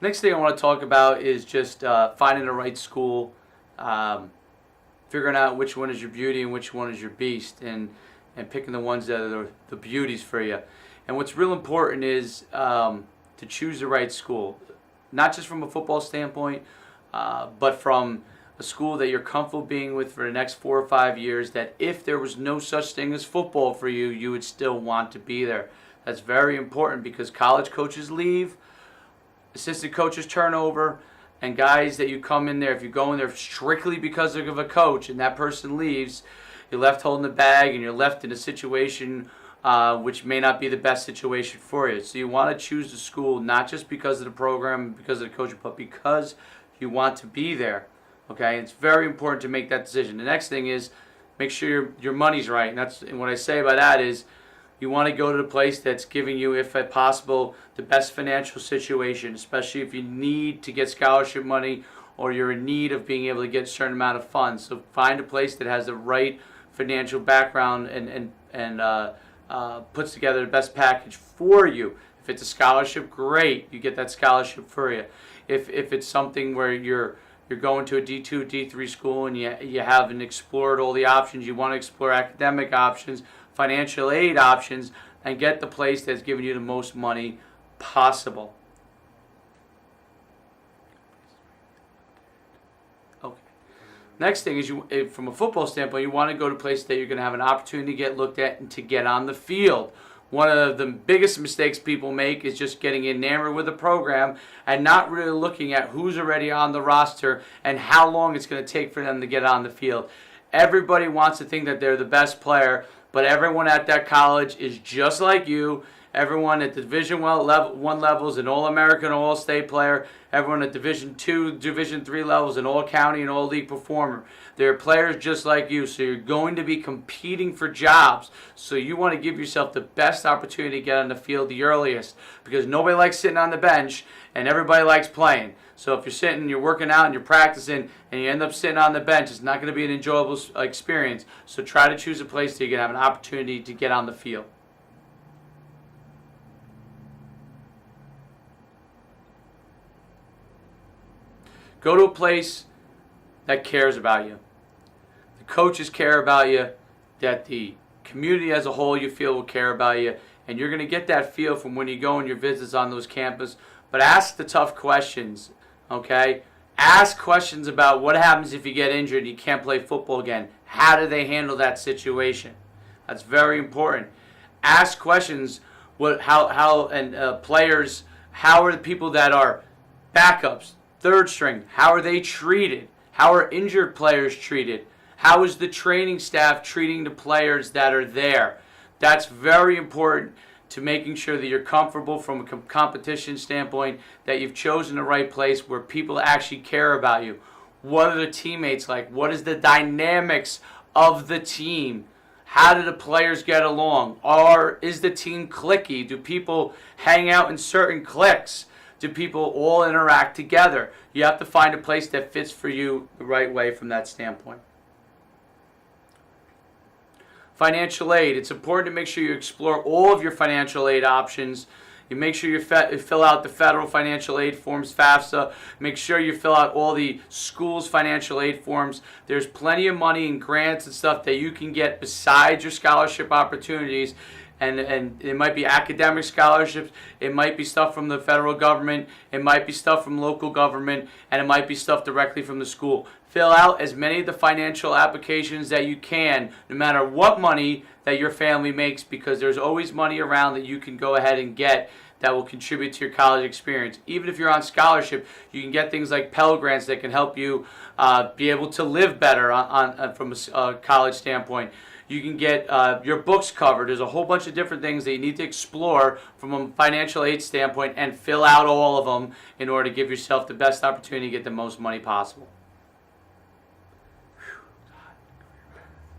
Next thing I want to talk about is just finding the right school, figuring out which one is your beauty and which one is your beast, and picking the ones that are the beauties for you. And what's real important is to choose the right school, not just from a football standpoint, but from a school that you're comfortable being with for the next 4 or 5 years, that if there was no such thing as football for you, you would still want to be there. That's very important because college coaches leave, assistant coaches turn over, and guys that you come in there, if you go in there strictly because of a coach and that person leaves, you're left holding the bag and you're left in a situation which may not be the best situation for you. So you want to choose the school not just because of the program, because of the coach, but because you want to be there. Okay, it's very important to make that decision. The next thing is make sure your money's right, and what I say by that is you want to go to the place that's giving you, if possible, the best financial situation, especially if you need to get scholarship money or you're in need of being able to get a certain amount of funds. So find a place that has the right financial background and puts together the best package for you. If it's a scholarship, great, you get that scholarship for you. If it's something where you're going to a D2, D3 school and you haven't explored all the options, you want to explore academic options, financial aid options, and get the place that's giving you the most money possible. Okay. Next thing is, from a football standpoint, you want to go to a place that you're going to have an opportunity to get looked at and to get on the field. One of the biggest mistakes people make is just getting enamored with a program and not really looking at who's already on the roster and how long it's going to take for them to get on the field. Everybody wants to think that they're the best player, but everyone at that college is just like you. Everyone at the Division I level is an All-American, All-State player. Everyone at Division II, Division III levels, an All-County and All-League performer. They're players just like you, so you're going to be competing for jobs. So you want to give yourself the best opportunity to get on the field the earliest, because nobody likes sitting on the bench and everybody likes playing. So if you're sitting, you're working out and you're practicing and you end up sitting on the bench, it's not going to be an enjoyable experience. So try to choose a place that you can have an opportunity to get on the field. Go to a place that cares about you. The coaches care about you, that the community as a whole you feel will care about you, and you're going to get that feel from when you go on your visits on those campuses. But ask the tough questions, okay? Ask questions about what happens if you get injured and you can't play football again. How do they handle that situation? That's very important. Ask questions, players, how are the people that are backups, third string, how are they treated? How are injured players treated? How is the training staff treating the players that are there? That's very important to making sure that you're comfortable from a competition standpoint, that you've chosen the right place where people actually care about you. What are the teammates like? What is the dynamics of the team? How do the players get along? Is the team cliquey? Do people hang out in certain cliques? Do people all interact together? You have to find a place that fits for you the right way from that standpoint. Financial aid. It's important to make sure you explore all of your financial aid options. You make sure you fill out the federal financial aid forms, FAFSA. Make sure you fill out all the school's financial aid forms. There's plenty of money and grants and stuff that you can get besides your scholarship opportunities. And it might be academic scholarships, it might be stuff from the federal government, it might be stuff from local government, and it might be stuff directly from the school. Fill out as many of the financial applications that you can, no matter what money that your family makes, because there's always money around that you can go ahead and get that will contribute to your college experience. Even if you're on scholarship, you can get things like Pell Grants that can help you be able to live better from a college standpoint. You can get your books covered. There's a whole bunch of different things that you need to explore from a financial aid standpoint and fill out all of them in order to give yourself the best opportunity to get the most money possible.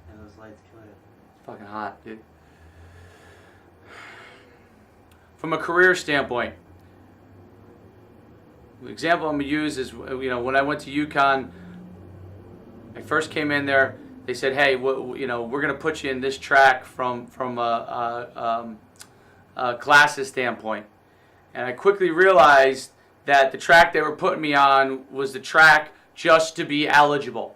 And those lights kill it. It's fucking hot, dude. From a career standpoint, the example I'm going to use is, when I went to UConn, I first came in there. They said, "Hey, we're going to put you in this track from a classes standpoint," and I quickly realized that the track they were putting me on was the track just to be eligible.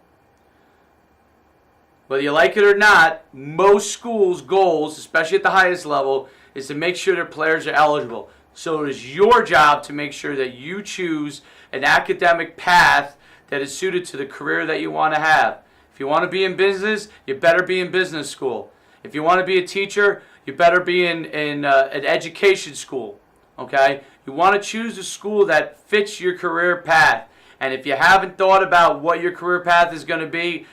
Whether you like it or not, most schools' goals, especially at the highest level, is to make sure their players are eligible. So it is your job to make sure that you choose an academic path that is suited to the career that you want to have. If you want to be in business, you better be in business school. If you want to be a teacher, you better be in an education school. Okay? You want to choose a school that fits your career path. And if you haven't thought about what your career path is going to be,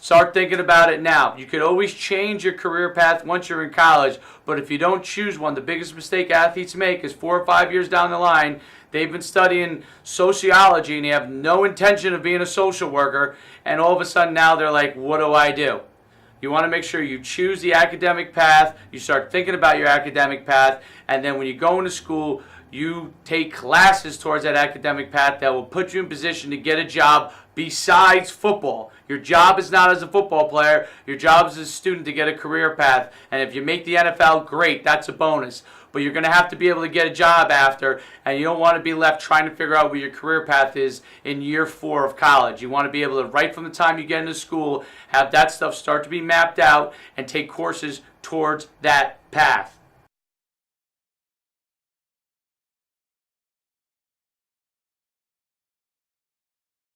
start thinking about it now. You could always change your career path once you're in college, but if you don't choose one, the biggest mistake athletes make is 4 or 5 years down the line, they've been studying sociology and they have no intention of being a social worker, and all of a sudden now they're like, what do I do? You want to make sure you choose the academic path, you start thinking about your academic path, and then when you go into school, you take classes towards that academic path that will put you in position to get a job besides football. Your job is not as a football player. Your job is as a student to get a career path. And if you make the NFL, great, that's a bonus. But you're going to have to be able to get a job after, and you don't want to be left trying to figure out what your career path is in year 4 of college. You want to be able to, right from the time you get into school, have that stuff start to be mapped out and take courses towards that path.